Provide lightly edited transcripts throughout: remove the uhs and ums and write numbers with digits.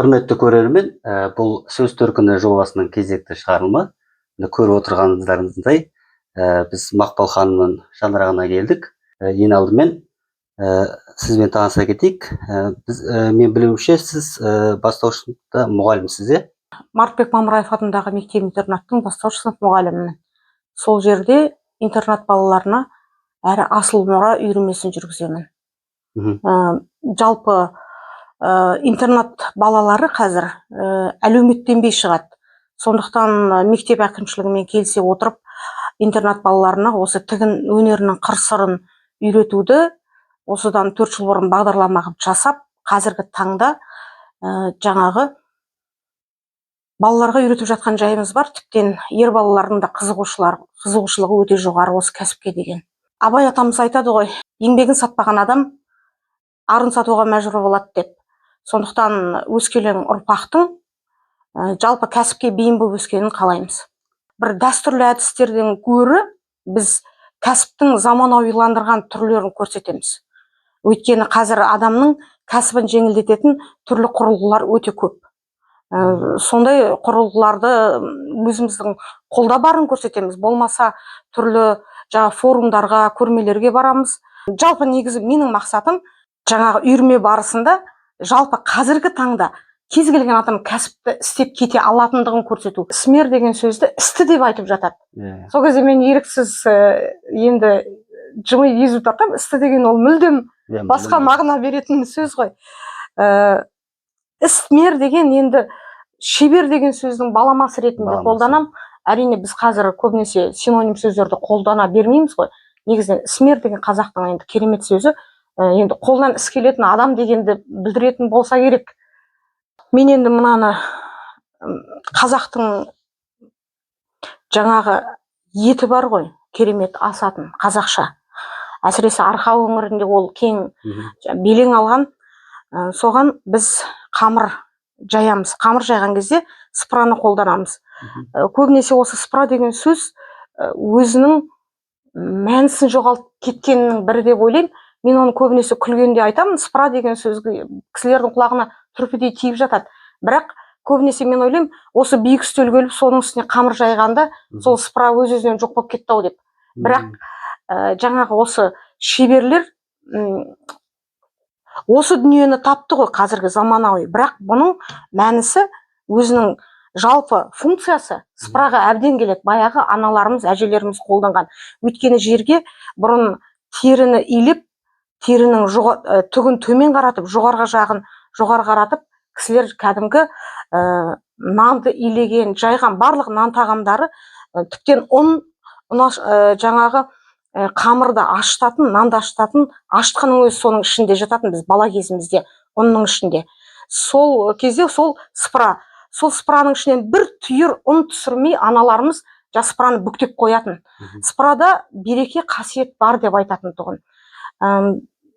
Құрметті көрермен, бұл сөз төркіні жобасының кезекті шығарылымы. Көріп отырғандарыңыздай, біз Мақпал ханымның шаңырағына келдік. Ең алдымен сізбен таныса кетейік. Мен білуімше, сіз бастауыш сыныпта мұғалімсіз, иә? Мартбек Мамыраев атындағы мектеп-интернаттың бастауыш сынып мұғалімімін. Сол жерде интернат балаларына әрі асыл мұра үйірмесін жүргіземін. Жалпы интернат балалары қазір әлеуметтенбей шығады. Сондықтан мектеп әкімшілігімен келісе отырып, интернат балаларына осы тігін өнерінің қыр-сырын үйретуді осыдан 4 жыл бұрын бағдарлама қылып жасап, қазіргі таңда жаңағы балаларға үйретіп жатқан жайымыз бар. Тіптен ер балалардың да қызығушылығы өте жоғары осы кәсіпке деген. Абай атамыз айтады ғой, еңбегін сатпаған адам арын сатуға мәжбүр болады деп. Сондықтан өскелең ұрпақтың жалпы кәсіпке бейім болып өскенін қалаймыз. Бір дәстүрлі әдістерден гөрі біз кәсіптің заманауиландырған түрлерін көрсетеміз. Өйткені қазір адамның кәсібін жеңілдететін түрлі құрылғылар өте көп. Сондай құрылғыларды өзіміздің қолда барын көрсетеміз. Болмаса түрлі форумдарға, көрмелерге барамыз. Жалпы негізі менің мақсатым жаңағы үйірме барысында жалпы қазіргі таңда кез келген адам кәсіпті істеп кете алатындығын көрсету. Ісмер деген сөзді істі деп айтып жатады. Сол кезде мен еріксіз енді жымиып езу тартам. Істі деген ол мүлдем басқа мағына беретін сөз ғой. Ісмер деген енді шебер деген сөздің баламасы ретінде қолданам. Әрине біз қазір көбінесе синоним сөздерді қолдана бермейміз ғой. Негізінен ісмер деген қазақтың енді керемет сөзі. Енді қолдан іс келетін адам дегенді білдіретін болса керек. Мен енді мынаны қазақтың жаңағы еті бар ғой, керемет асатын қазақша. Әсіресе Арқа өңірінде ол кең белең алған. Соған біз қамыр жаямыз. Қамыр жайған кезде сыпыраны қолданамыз. Көбінесе осы сыпыра деген сөз өзінің мәнісін жоғалтып кеткенінің бірі деп ойлаймын. Мен оны көбінесе күлгенде айтамын. Сыпыра деген сөзге кісілердің құлағына түрпідей тиіп жатады. Бірақ көбінесе мен ойлаймын, осы биік үстелге іліп, соның үстіне қамыр жайғанда сол сыпыра өз-өзінен жоқ болып кетті ау деп. Бірақ жаңағы осы шеберлер осы дүниені тапты ғой қазіргі заманауи. Бірақ бұның мәнісі өзінің жалпы функциясы сыпыраға әбден келеді. Баяғы аналарымыз, әжелеріміз қолданған. Өйткені жерге бұрын теріні илеп, терінің түгін төмен қаратып, жоғарғы жағын жоғары қаратып, кісілер кәдімгі нанды илеген, жайған барлық нан тағамдары тіптен жаңағы қамырды ашытатын, нанды ашытатын, ашытқанның өзі соның ішінде жататын. Біз бала кезімізде ұнның ішінде. Сол кезде сол сыпыра, сол сыпыраның ішінен бір түйір ұн түсірмей аналарымыз сыпыраны бүктеп қоятын. Сыпырада береке қасиет бар деп айтатын тұғын.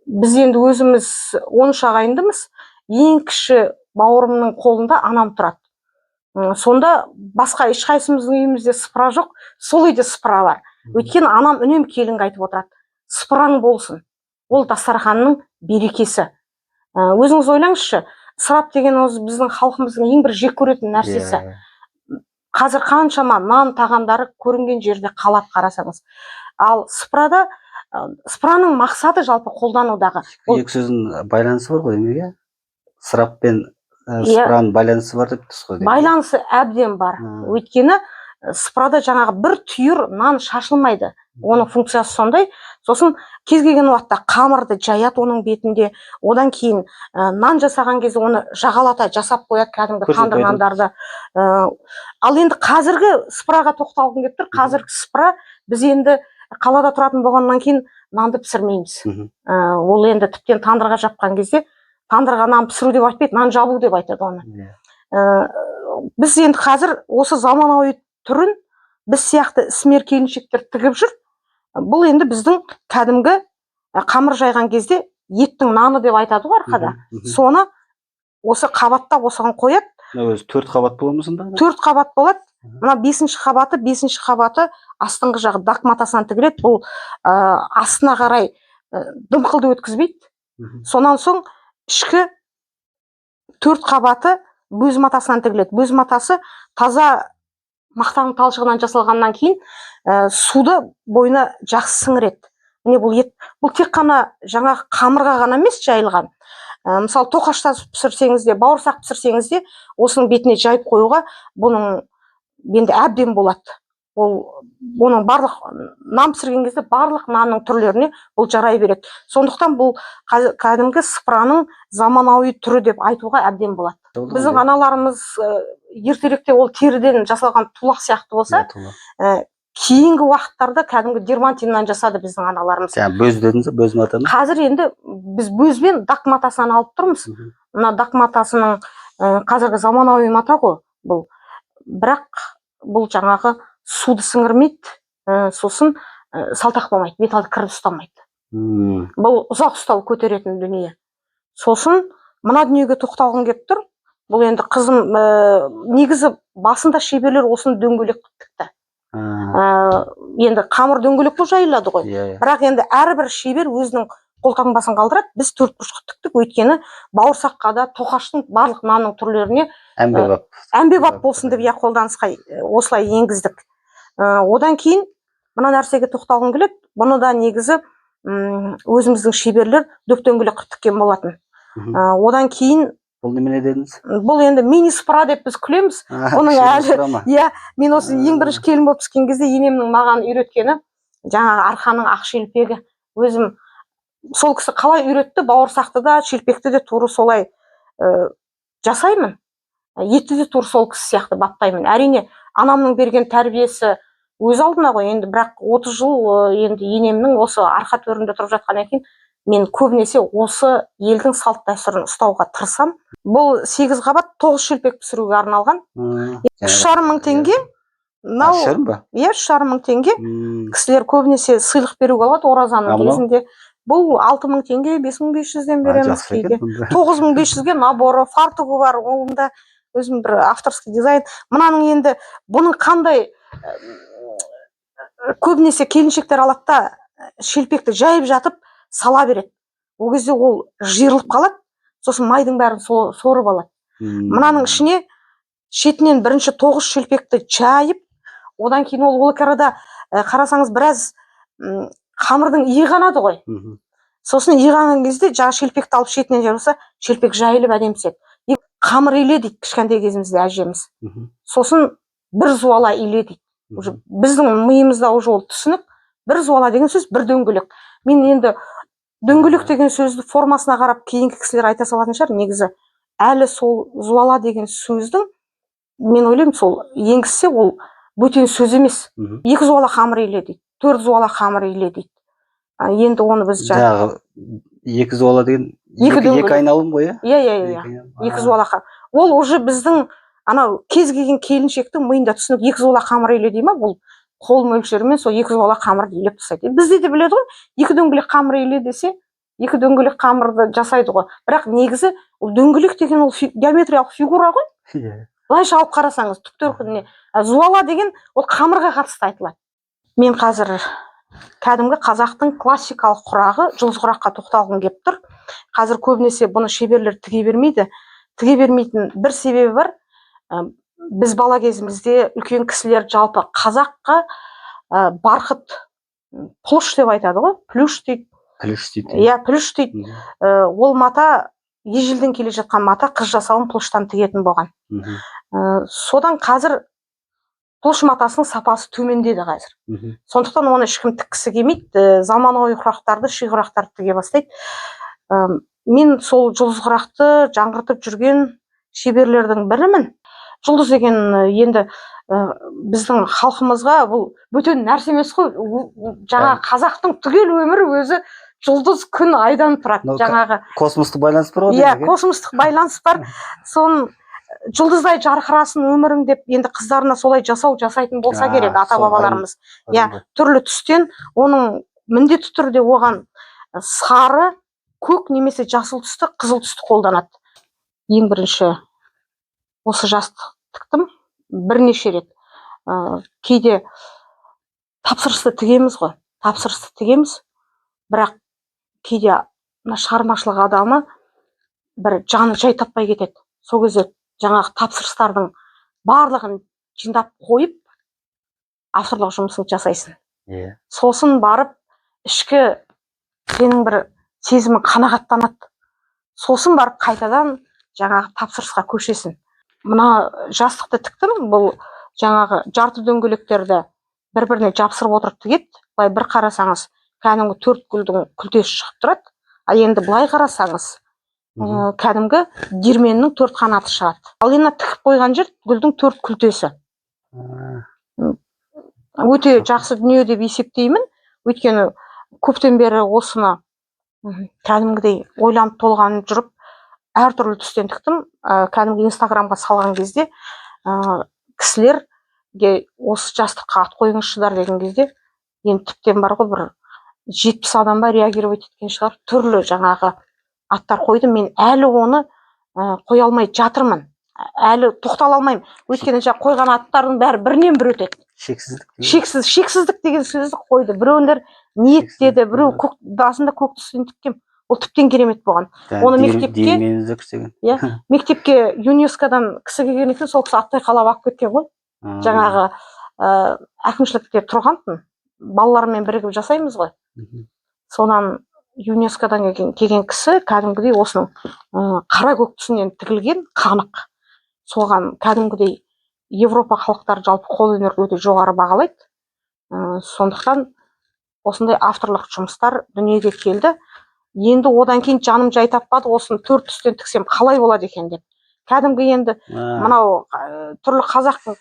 Біз енді өзіміз 13 ағайындымыз. Ең кіші бауырымның қолында анам тұрады. Сонда басқа ешқайсымыздың үйімізде сыпыра жоқ, сол үйде сыпыра бар. Өйткені анам үнемі келінге айтып отырады. Сыпыраң болсын. Ол дастарханның берекесі. Өзіңіз ойлаңызшы, сырап деген біздің халқымыздың ең бір жек көретін нәрсесі. Қазір қаншама нан тағамдары көрінген жерде қалап қарасаңыз. Ал сыпырада, сыпыраның мақсаты жалпы қолданудағы. Екі сөздің байланысы бар ғой, неге? Сырап пен сыпыраның байланысы бар деп тұрсыз ғой. Байланысы әбден бар. Өйткені сыпырада жаңағы бір түйір нан шашылмайды. Оның функциясы сондай. Сосын кез келген уақытта қамырды жаят оның бетінде. Одан кейін нан жасаған кезде оны жағалата жасап қояды кәдімгі тандыр нандарды. Ал енді қазіргі сыпыраға тоқталғым келіп тұр. Қазіргі сыпыра біз енді қалада тұратын болғаннан кейін нанды пісірмейміз. Ол енді тіптен тандырға жапқан кезде тандырға нан пісіру деп айтпайды, нан жабу деп айтады оны. Біз енді қазір осы заманауи түрін біз сияқты ісмер келіншектер тігіп жүр. Бұл енді біздің кәдімгі қамыр жайған кезде еттің наны деп айтады ғой арқада. Соны осы қабаттап осыған қояды. Өзі 4 қабат болады ма? 4 қабат болады. Мына 5-ші қабаты астыңғы жағы дақ матасынан тігіледі. Бұл астына қарай дымқылды өткізбейді. Сонан соң ішкі 4 қабаты бөз матасынан тігіледі. Бөз матасы таза мақтаның талшығынан жасалғаннан кейін суды бойына жақсы сіңіреді. Міне бұл тек қана жаңағы қамырға ғана емес жайылған. Мысалы тоқашта пісірсеңіз де, бауырсақ пісірсеңіз де, осының бетіне жайып қоюға бұның енді әбден болады. Оның барлық нан пісірген кезде барлық нанның түрлеріне бұл жарай береді. Сондықтан бұл кәдімгі сыпыраның заманауи түрі деп айтуға әбден болады. Біздің аналарымыз ертеректе ол теріден жасалған тулақ сияқты болса, кейінгі уақыттарда кәдімгі дермантиннан жасады біздің аналарымыз. Бөз дедіңіз, бөз матаны? Қазір енді біз бөзбен дақ матасынан алып тұрмыз. Мына дақ матасының қазіргі заманауи мата ғой бұл. Бірақ бұл жаңағы суды сіңірмейді, сосын салтақ болмайды, металды кірді ұстамайды. Бұл ұзақ ұстау көтеретін дүние. Сосын мына дүниеге тоқталғым келіп тұр. Бұл енді қызым негізі басында шеберлер осыны дөңгелек тікті. Енді қамыр дөңгелек бұл жайылады ғой. Бірақ енді әрбір шебер өзінің қолтаңбасын қалдырады. Біз төртбұрышқа тіктік, өйткені бауырсаққа да тоқаштың барлық нанның түрлеріне әмбебап болсын деп қолданысқа осылай енгіздік. Одан кейін мына нәрсеге тоқталғым келеді. Бұны да негізі өзіміздің шеберлер дөп-дөңгелек тіккен болатын. Одан кейін бұл немене дедіңіз? Бұл енді мини-сыпыра деп біз күлеміз. Оның әлі, мен осы ең бірінші келін болып түскен кезде енемнің маған үйреткені жаңағы арқаның ақ шелпегі. Өзім сол кісі қалай үйретті, бауырсақты да, шелпекті де туры солай жасаймын. Етті де туры сол кісі сияқты баптаймын. Әрине, анамның берген тәрбиесі өз алдына ғой, енді бірақ 30 жыл енді енемнің осы арқа төрінде тұрып жатқаннан кейін мен көбінесе осы елдің салт дәстүрін ұстауға тырысам. Бұл 8 қабат 9 шелпек пісіруге арналған. 3,5 мың теңге. 3,5 мың теңге. Кісілер көбінесе сыйлық беруге алады оразаның кезінде. Бұл 6 мың теңге, 5,500-ден береміз кейде. 9,500-ге наборы, фартугы бар, онда өзім бір авторский дизайн. Мынаның енді бұның қандай көбінесе келіншектер алады да шелпекті жайып жатып сала береді. Ол кезде ол жиырылып қалады, сосын майдың бәрін сорып алады. Мынаның ішіне шетінен бірінші 9 шелпекті жайып, одан кейін ол арада қарасаңыз біраз қамырдың иығанады ғой. Сосын иығанған кезде жаңа шелпекті алып шетінен жайылса, шелпек жайылып әдемі түседі. Қамыр иле дейді кішкентай кезімізде әжеміз. Сосын бір зуала иле дейді. Біздің миымызда уже ол түсінік, бір зуала деген сөз бір дөңгелек. Мен енді дөңгелек деген сөзді формасына қарап кейінгі кісілер айта салатын шығар. Негізі әлі сол зуала деген сөздің мен ойлаймын сол енгізсе ол бөтен сөз емес. 2 зуала қамыр иле дейді, 4 зуала қамыр иле дейді. Енді оны біз жаңағы 2 зуала деген 2 айналым ғой, иә? 2 зуала қамыр. Ол уже біздің анау кез келген келіншектің миында түсінік 2 зуала қамыр иле дей ма, бұл қол мөлшерімен сол 2 зуала қамырды илеп тастайды. Бізде де біледі ғой, 2 дөңгелек қамыр иле десе, 2 дөңгелек қамырды жасайды ғой. Бірақ негізі ол дөңгелек деген ол геометриялық фигура ғой. Былайша алып қарасаңыз, түптер зуала деген ол қамырға қатысты айтылады. Мен қазір кәдімгі қазақтың классикалық құрағы жұлдыз құраққа тоқталғым келіп тұр. Қазір көбінесе бұны шеберлер тіге бермейді. Тіге бермейтін бір себебі бар. Біз бала кезімізде үлкен кісілер жалпы қазаққа барқыт плюш деп айтады ғой, плюш дейді. Плюш дейді. Ол мата ежелден келе жатқан мата, қыз жасауын плюштан тігетін болған. Содан қазір плюш матасының сапасы төмендеді қазір. Сондықтан оны ешкім тіккісі келмейді. Заманауи құрақтарды, ши құрақтарды тіге бастайды. Мен сол жұлдыз құрақты жаңғыртып жүрген шеберлердің бірімін. Жұлдыз деген енді біздің халқымызға бұл бөтен нәрсе емес қой. Жаңа қазақтың түгел өмірі өзі жұлдыз, күн, айдан тұрады. Жаңағы космостық байланыс бар ғой. Иә, космостық байланыс бар. Соның жұлдыздай жарқырасын өмірің деп енді қыздарына солай жасайтын болса керек ата-бабаларымыз. Иә, түрлі түстен оның міндетті түрде оған сары, көк немесе жасыл түсті, қызыл түсті қолданады. Ең бірінші осы жастық тіктім бірнеше рет. Кейде тапсырысты тігеміз ғой, тапсырысты тігеміз, бірақ кейде шығармашылық адамы бір жаны жай таппай кетеді. Сол кезде жаңағы тапсырыстардың барлығын жинап қойып авторлық жұмысын жасайсың. Иә. Сосын барып ішкі сенің бір сезімің қанағаттанады. Сосын барып қайтадан жаңағы тапсырысқа көшесің. Мына жастықты тіктім, бұл жаңағы жарты дөңгелектерді бір-біріне жапсырып отырып тігеді. Былай бір қарасаңыз, кәдімгі 4 гүлдің күлтесі шығып тұрады. Ал енді былай қарасаңыз, кәдімгі диірменнің 4 қанаты шығады. Ал енді тігіп қойған жер гүлдің 4 күлтесі. Өте жақсы дүние деп есептеймін. Өйткені көптен бері осыны кәдімгідей ойланып толғанып жүріп, әртүрлі түстен тіктім. Кәдімгі инстаграмға салған кезде кісілерге осы жастыққа ат қойыңызшыдар деген кезде, енді тіптен бар ғой, бір 70 адам ба реагировать еткен шығар. Түрлі жаңағы аттар қойды. Мен әлі оны қоя алмай жатырмын. Әлі тоқтала алмаймын. Өйткені қойған аттардың бәрі бірінен бір өтеді. Шексіздік деген сөзді қойды. Біреулер ниет деді, біреу басында көк түстен тіккен. Ол тіптен керемет болған. Оны мектепке ЮНЕСКО-дан кісі келген екен, сол кісі аттай қалап алып кеткен ғой. Жаңағы әкімшілікте тұрғантын. Балалармен бірігіп жасаймыз ғой. Содан ЮНЕСКО-дан келген кісі кәдімгідей осының қара көк түсінен тігілген қанық. Соған кәдімгідей Европа халықтары жалпы қолөнерді өте жоғары бағалайды. Сондықтан осындай авторлық жұмыстар дүниеге келді. Енді одан кейін жаным жай таппады, осыны 4 түстен тіксем қалай болады екен деп. Кәдімгі енді мынау түрлі қазақтың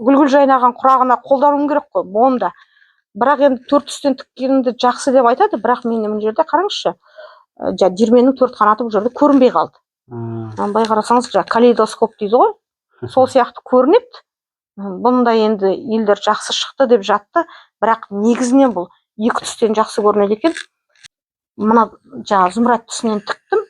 гүл жайнаған құрағына қолдануым керек қой, болымда. Бірақ енді 4 түстен тіккенімді жақсы деп айтады, бірақ мен мына жерде қараңызшы, диірменнің 4 қанаты бұл жерде көрінбей қалды. Бай қарасаңыз, калейдоскоп дейді ғой, сол сияқты көрінеді. Бұнда енді елдер жақсы шықты деп жатты, бірақ негізінен бұл 2 түстен жақсы көрінеді екен. Мына зұмрат түсінен тіктім.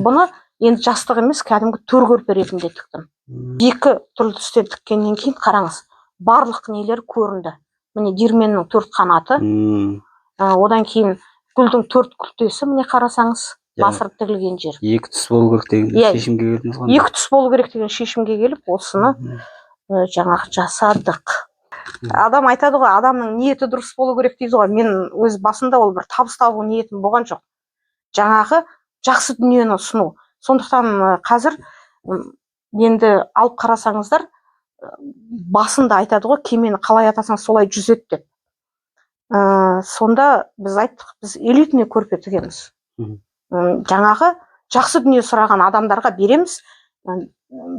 Бұны енді жастық емес, кәдімгі төр көрпе ретінде тіктім. 2 түрлі түстен тіккеннен кейін қараңыз, барлық нелер көрінді. Міне диірменнің 4 қанаты. Одан кейін гүлдің 4 күлтесі, міне қарасаңыз, басырып тігілген жер. 2 түс болу керек деген шешімге келдіңіз ғой. 2 түс болу керек деген шешімге келіп, осыны жаңағы жасадық. Адам айтады ғой, адамның ниеті дұрыс болу керек дейді ғой. Мен өз басында ол бір табыс табу ниетім болған жоқ. Жаңағы жақсы дүниені ұсыну. Сондықтан қазір енді алып қарасаңыздар, басында айтады ғой, кемені қалай атасаң солай жүзеді деп. Сонда біз айттық, біз элитный көрпе тігеміз. Жаңағы жақсы дүние сұраған адамдарға береміз.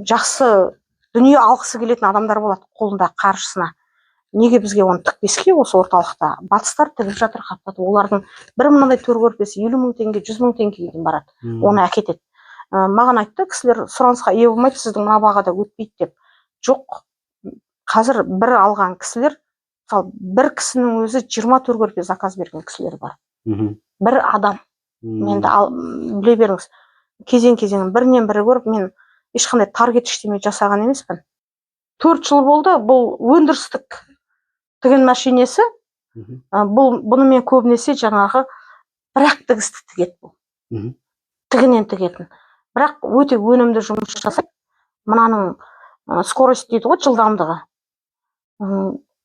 Жақсы дүние алғысы келетін адамдар болады қолында қаржысына. Неге бізге оны тікпеске, осы орталықта батыстар тігіп жатыр, қаптатып. Олардың бір мынандай төр көрпесі 50 000 теңге, 100 000 теңгеден барады. Оны әкетеді. Маған айтты, кісілер сұранысқа ие болмайды, сіздің мына бағада өтпейді деп. Жоқ, қазір бір алған кісілер, бір кісінің өзі 20 төр көрпе заказ берген кісілер бар. Бір адам. Менді біле беріңіз, кезең-кезеңін бірінен бірі көріп, мен ешқандай таргет ештеме жасаған емеспін. 4 жыл болды, бұл өндірістік тігін машинесі. Бұны мен көбінесе жаңағы бірақ тігісті тігет бұл. Тігінен тігетін. Бірақ өте өнімді жұмыс жасайды. Мынаның скорость дейді ғой, жылдамдығы.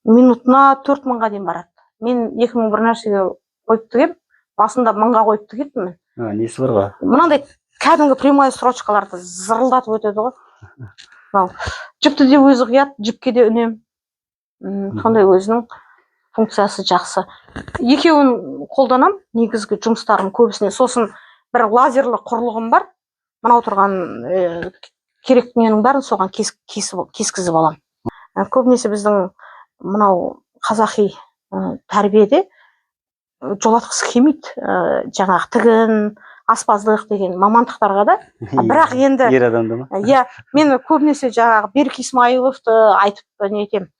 Минутына 4 000-ға дейін барады. Мен 2000 бір нәрсеге қойып тігем, басында 1000-ға қойып тігетінмін. Несі бар ғой? Мынандай кәдімгі прямой строчкаларды зырылдатып өтеді ғой. Жіпті де өзі қияды, жіпке де үнем. Сондай өзінің функциясы жақсы. Екеуін қолданам, негізгі жұмыстарым көбісіне. Сосын бір лазерлі құрылғым бар. Мынау тұрған керек дүниенің бәрін соған кескізіп алам. Көбінесе біздің мынау қазақи тәрбиеде жолатқысы келмейді. Жаңағы тігін, аспаздық деген мамандықтарға да. Бірақ енді ер адамды ма? Мен көбінесе жаңағы Берік Исмайыловты айтып не етем.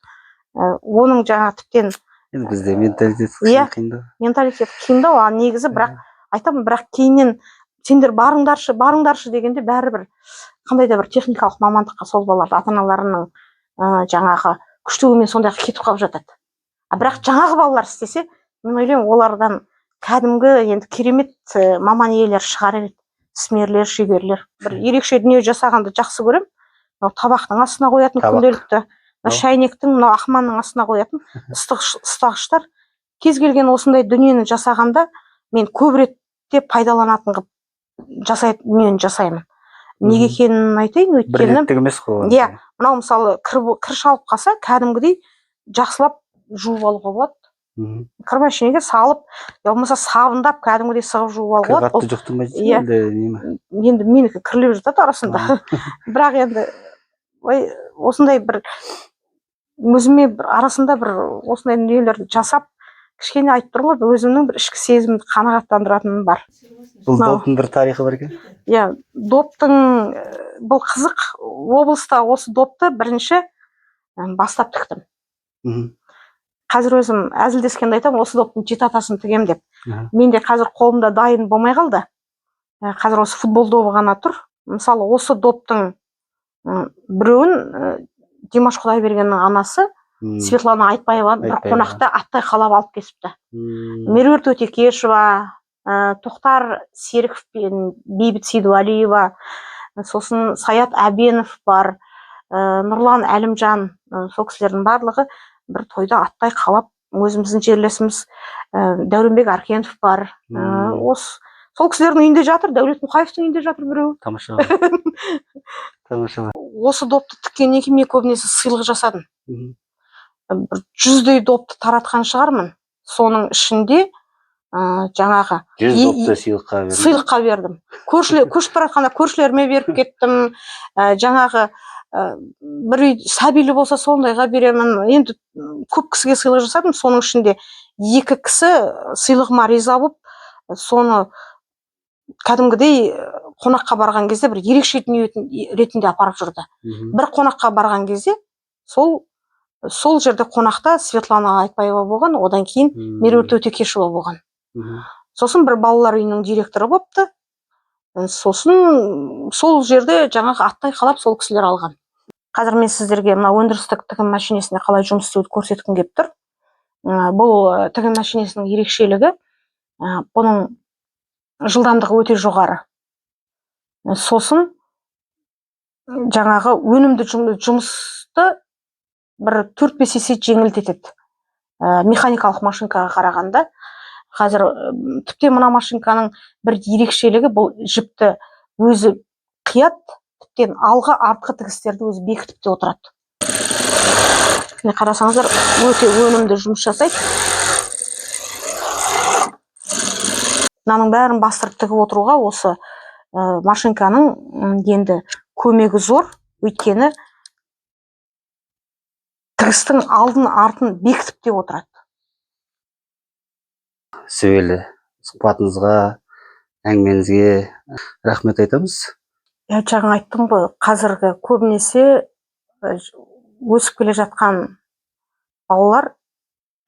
Оның жаңағы тіптен бізде менталитет қиындау. Менталитет қиындау, негізі, бірақ айтамын, бірақ кейіннен сендер барыңдаршы дегенде бәрібір қандай да бір техникалық мамандыққа сол балаларды ата-аналарының жаңағы күштігімен сондайға кетіп қалып жатады. Бірақ жаңағы балалар істесе, мен ойлаймын, олардан кәдімгі енді керемет маман иелер шығар еді. Ісмерлер, шеберлер. Бір ерекше дүние жасағанды жақсы көрем. мынау табақтың астына қоятын Табақ. күнделікті, Ау. шайнектің, мынау ақманның астына қоятын ұстағыштар. Кез келген осындай дүниені жасағанда мен көп ретте пайдаланатын қылып дүниені жасаймын. Неге екенін айтайын, Бір өйткені реттік емес қой. иә, мынау мысалы кір шалып қалса, кәдімгідей жақсылап жуып алуға болады. Кір машинеге салып, я болмаса сабындап кәдімгідей сығып жуып Кір алуға қатты болады. жұқтырмайды Иә. енді неме? Енді менікі кірлеп жатады арасында. Бірақ енді осындай бір өзіме бір арасында бір осындай дүниелерді жасап, кішкене айтып тұрмын ғой, өзімнің бір ішкі сезімді қанағаттандыратыным бар. Бұл доптың бір тарихы бар екен. Иә, доптың бұл қызық. Облыста осы допты бірінші бастап тіктім. Қазір өзім әзілдескенде айтамын, осы доптың жеті атасын тігем деп. Менде қазір қолымда дайын болмай қалды. Қазір осы футбол добы ғана тұр. Мысалы, осы доптың біреуін Димаш Құдайбергеннің анасы Светлана Айтбаева бір қонақта аттай қалап алып кесіпті. Меруерт Өтекешева, Тоқтар Серіков пен Бейбіт Сейдуалиева, сосын Саят Әбенов бар, Нұрлан Әлімжан, сол кісілердің барлығы бір тойда аттай қалап, өзіміздің жерлесіміз Дәуренбек Аркенов бар. Сол кісілердің үйінде жатыр, Дәулет Мұқаевтың үйінде жатыр біреу. Тамаша. Тамаша. Осы допты тіккеннен кейін мен көбінесе сыйлық жасадым. 100-дей допты таратқан шығармын. Соның ішінде жаңағы 100 допты сыйлыққа бердім. Көшіп бара жатқанда көршілеріме беріп кеттім. Жаңағы бір үй сәбилі болса сондайға беремін. Енді көп кісіге сыйлық жасадым. Соның ішінде 2 кісі сыйлығыма риза болып, соны кәдімгідей қонаққа барған кезде бір ерекше дүние ретінде апарып жүрді. Бір қонаққа барған кезде сол жерде қонақта Светлана Айтбаева болған, одан кейін Меруерт Өтекешева болған. Сосын бір балалар үйінің директоры болыпты. Сосын сол жерде жаңағы аттай қалап сол кісілер алған. Қазір мен сіздерге мына өндірістік тігін машинесіне қалай жұмыс істеуді көрсеткім келіп тұр. Бұл тігін машинесінің ерекшелігі, бұның жылдамдығы өте жоғары. Сосын жаңағы өнімді жұмысты бір 4-5 есе жеңілдетеді. Механикалық машинкаға қарағанда. Қазір тіпті мына машинканың бір ерекшелігі, бұл жіпті өзі қият, тіптен алғы артқы тігістерді өзі бекітіп те отырады. Қарасаңыздар, өте өнімді жұмыс жасайды. Мынаның бәрін бастырып тігіп отыруға осы машинканың енді көмегі зор, өйткені тігістің алдын артын бекітіп те отырады. Сөйлі сұхбатыңызға, әңгімеңізге рахмет айтамыз. Жаңа айттым ғой, қазіргі көбінесе өсіп келе жатқан балалар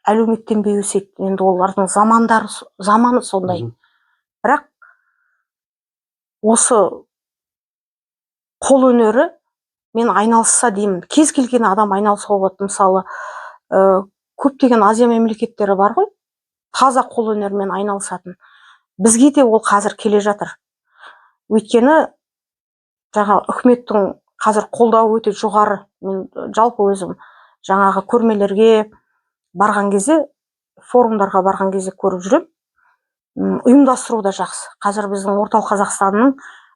әлеуметтен өседі. Енді олардың заманы сондай. Бірақ осы қол өнері мен айналысса деймін. Кез келген адам айналысуға болады. Мысалы, көптеген Азия мемлекеттері бар ғой, таза қол өнермен айналысатын. Бізге де ол қазір келе жатыр. Өйткені жаңа үкіметтің қазір қолдауы өте жоғары. Мен жалпы өзім жаңағы көрмелерге барған кезде, форумдарға барған кезде көріп жүрем. Ұйымдастыру да жақсы. Қазір біздің орталық Қазақстанның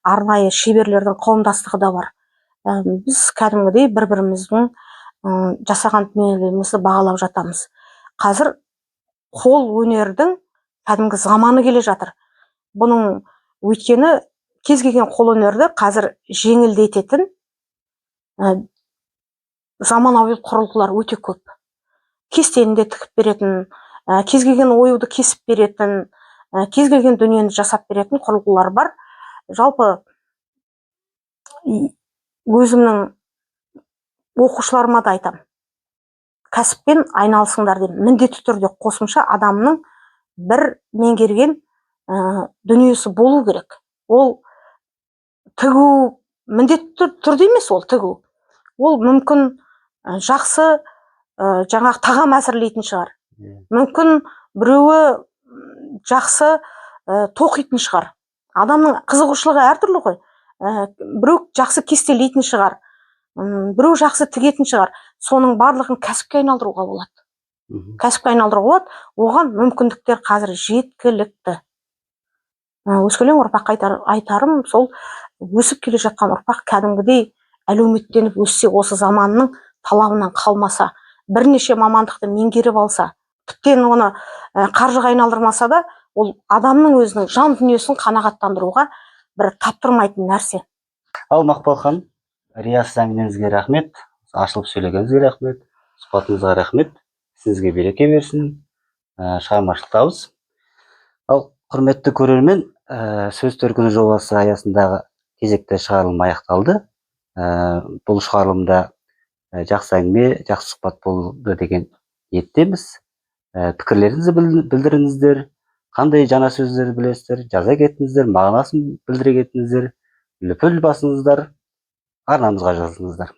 арнайы шеберлердің қауымдастығы да бар. Біз кәдімгідей бір-біріміздің жасаған дүниелерімізді бағалап жатамыз. Қазір қол өнердің кәдімгі заманы келе жатыр. Бұның өйткені кез келген қол өнерді қазір жеңілдететін заманауи құрылғылар өте көп. Кестені де тігіп беретін, кез келген оюды кесіп беретін, кез келген дүниені жасап беретін құрылғылар бар. Жалпы өзімнің оқушыларыма да айтам. Кәсіппен айналысыңдар деп, міндетті түрде қосымша адамның бір меңгерген дүниесі болу керек. Ол тігу міндетті түрде емес, ол тігу. Ол мүмкін жақсы жаңағы тағам әзірлейтін шығар. Мүмкін біреуі жақсы тоқитын шығар. Адамның қызығушылығы әртүрлі ғой. Біреу жақсы кестелейтін шығар. біреу жақсы тігетін шығар, соның барлығын кәсіпке айналдыруға болады. Кәсіпке айналдыруға болады, оған мүмкіндіктер қазір жеткілікті. Өскелең ұрпаққа айтарым сол, өсіп келе жатқан ұрпақ кәдімгідей әлеуметтеніп өссе, осы заманның талабынан қалмаса, бірнеше мамандықты меңгеріп алса, тіптен оны қаржыға айналдырмаса да, ол адамның өзінің жан дүниесін қанағаттандыруға бір таптырмайтын нәрсе. Ал Мақпал ханым, риясыз әңгімеңізге рахмет, ашылып сөйлегеніңізге рахмет, сұхбатыңызға рахмет, сізге береке берсін, шығармашылық табыс. Ал құрметті көрермен, сөз төркіні жобасы аясындағы кезекті шығарылым аяқталды. Бұл шығарылымда жақсы әңгіме, жақсы сұхбат болды деген ниеттеміз. Пікірлеріңізді білдіріңіздер, қандай жаңа сөздер білесіздер, жаза кетіңіздер, мағынасын білдіре кетіңіздер, лүпіл басыңыздар, арнамызға жазыңыздар.